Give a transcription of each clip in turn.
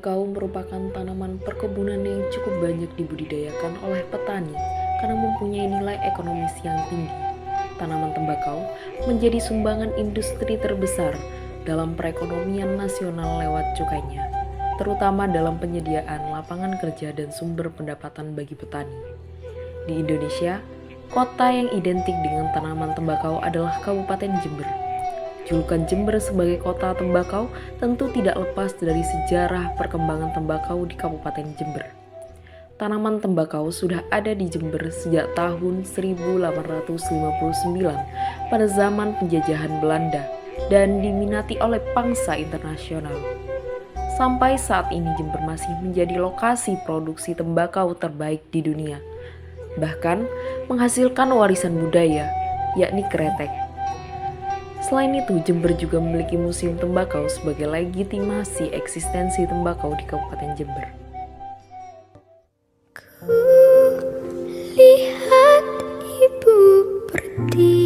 tembakau merupakan tanaman perkebunan yang cukup banyak dibudidayakan oleh petani karena mempunyai nilai ekonomis yang tinggi. Tanaman tembakau menjadi sumbangan industri terbesar dalam perekonomian nasional lewat cukainya, terutama dalam penyediaan lapangan kerja dan sumber pendapatan bagi petani. Di Indonesia, kota yang identik dengan tanaman tembakau adalah Kabupaten Jember. Julukan Jember sebagai kota tembakau tentu tidak lepas dari sejarah perkembangan tembakau di Kabupaten Jember. Tanaman tembakau sudah ada di Jember sejak tahun 1859 pada zaman penjajahan Belanda dan diminati oleh pangsa internasional. Sampai saat ini Jember masih menjadi lokasi produksi tembakau terbaik di dunia. Bahkan menghasilkan warisan budaya, yakni kretek. Selain itu, Jember juga memiliki museum tembakau sebagai legitimasi eksistensi tembakau di Kabupaten Jember. Lihat ibu pertiwi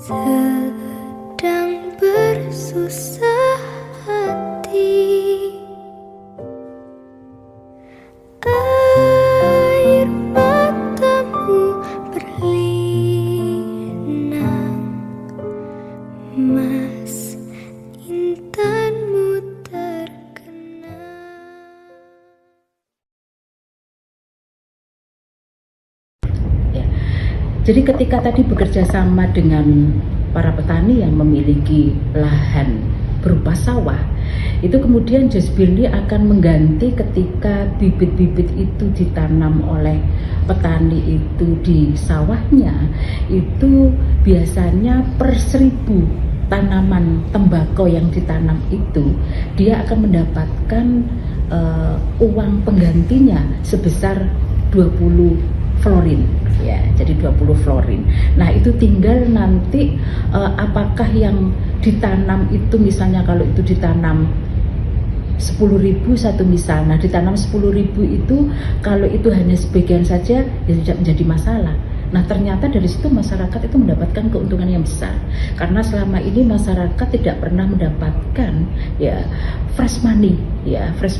sedang bersusah hati. Air matamu berlinang, mas intanmu terkenang. Ya. Jadi ketika tadi bekerja sama dengan para petani yang memiliki lahan berupa sawah, itu kemudian Jasbirni akan mengganti ketika bibit-bibit itu ditanam oleh petani itu di sawahnya, itu biasanya per 1000 tanaman tembakau yang ditanam itu dia akan mendapatkan uang penggantinya sebesar 20 florin, ya, jadi 20 florin. Nah, itu tinggal nanti apakah yang ditanam itu, misalnya kalau itu ditanam 10.000 satu misal, nah ditanam 10.000 itu kalau itu hanya sebagian saja ya tidak menjadi masalah. Nah, ternyata dari situ masyarakat itu mendapatkan keuntungan yang besar karena selama ini masyarakat tidak pernah mendapatkan ya fresh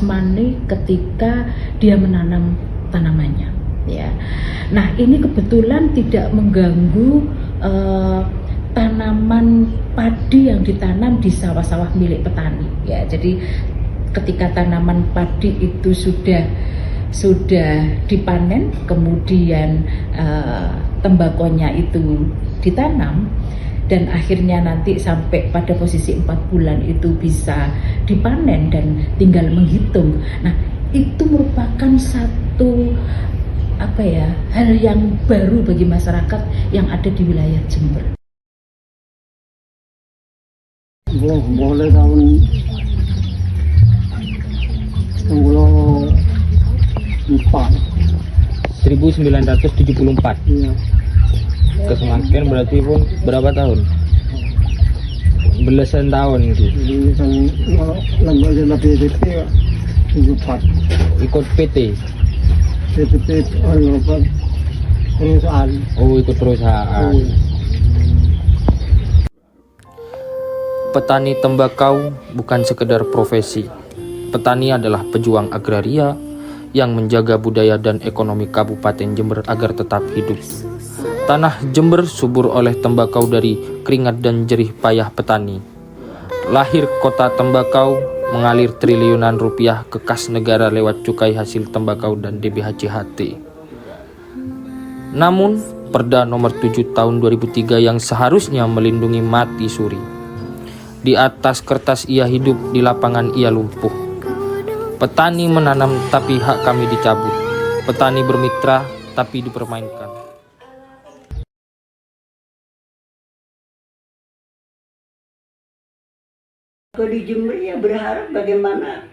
money ketika dia menanam tanamannya. Ya, nah ini kebetulan tidak mengganggu tanaman padi yang ditanam di sawah-sawah milik petani. Ya, jadi ketika tanaman padi itu sudah dipanen, kemudian tembakonya itu ditanam dan akhirnya nanti sampai pada posisi 4 bulan itu bisa dipanen dan tinggal menghitung. Nah, itu merupakan satu hal yang baru bagi masyarakat yang ada di wilayah Jember. Boleh tahun 1974. Iya. Ke semakin berarti pun berapa tahun? Belasan tahun itu. Jadi kan lembaga PDP 74. Ikut PT. PDP perusahaan. Oh, ikut perusahaan. Petani tembakau bukan sekedar profesi. Petani adalah pejuang agraria yang menjaga budaya dan ekonomi Kabupaten Jember agar tetap hidup. Tanah Jember subur oleh tembakau dari keringat dan jerih payah petani. Lahir kota tembakau, mengalir triliunan rupiah ke kas negara lewat cukai hasil tembakau dan DBHJHT. Namun, Perda nomor 7 tahun 2003 yang seharusnya melindungi mati suri. Di atas kertas ia hidup, di lapangan ia lumpuh. Petani menanam tapi hak kami dicabut. Petani bermitra tapi dipermainkan. Kalau di Jember ya berharap bagaimana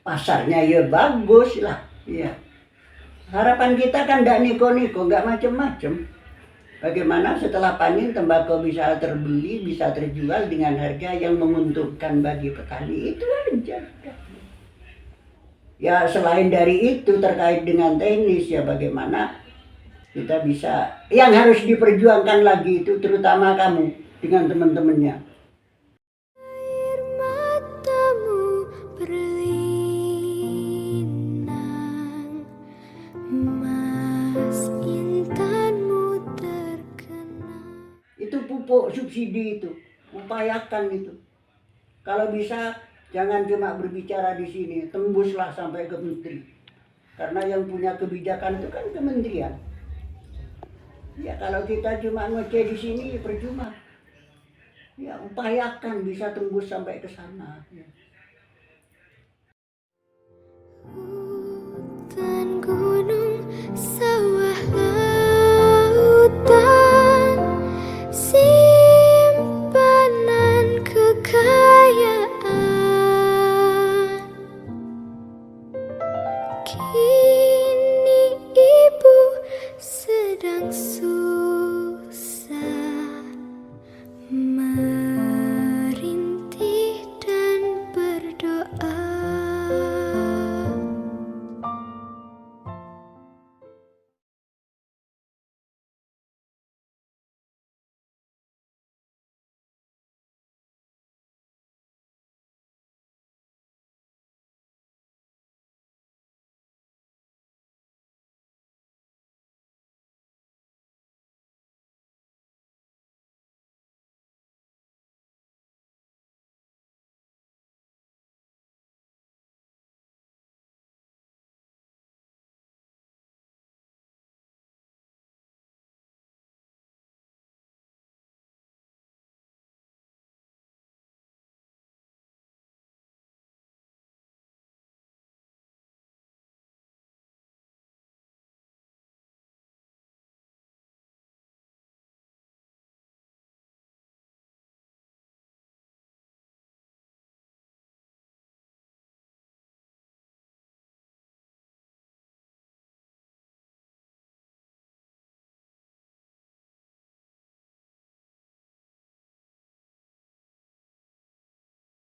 pasarnya ya bagus lah, ya. Harapan kita kan tidak niko-niko, nggak macem-macem. Bagaimana setelah panen tembakau bisa terbeli, bisa terjual dengan harga yang menguntungkan bagi petani, itu aja. Ya selain dari itu terkait dengan teknis ya bagaimana kita bisa, yang harus diperjuangkan lagi itu terutama kamu dengan teman-temannya. Itu pupuk subsidi itu. Upayakan itu. Kalau bisa jangan cuma berbicara di sini, tembuslah sampai ke menteri. Karena yang punya kebijakan itu kan kementerian. Ya kalau kita cuma ngoceh di sini percuma. Ya upayakan bisa tembus sampai ke sana. Ya. Hutan gunung sawah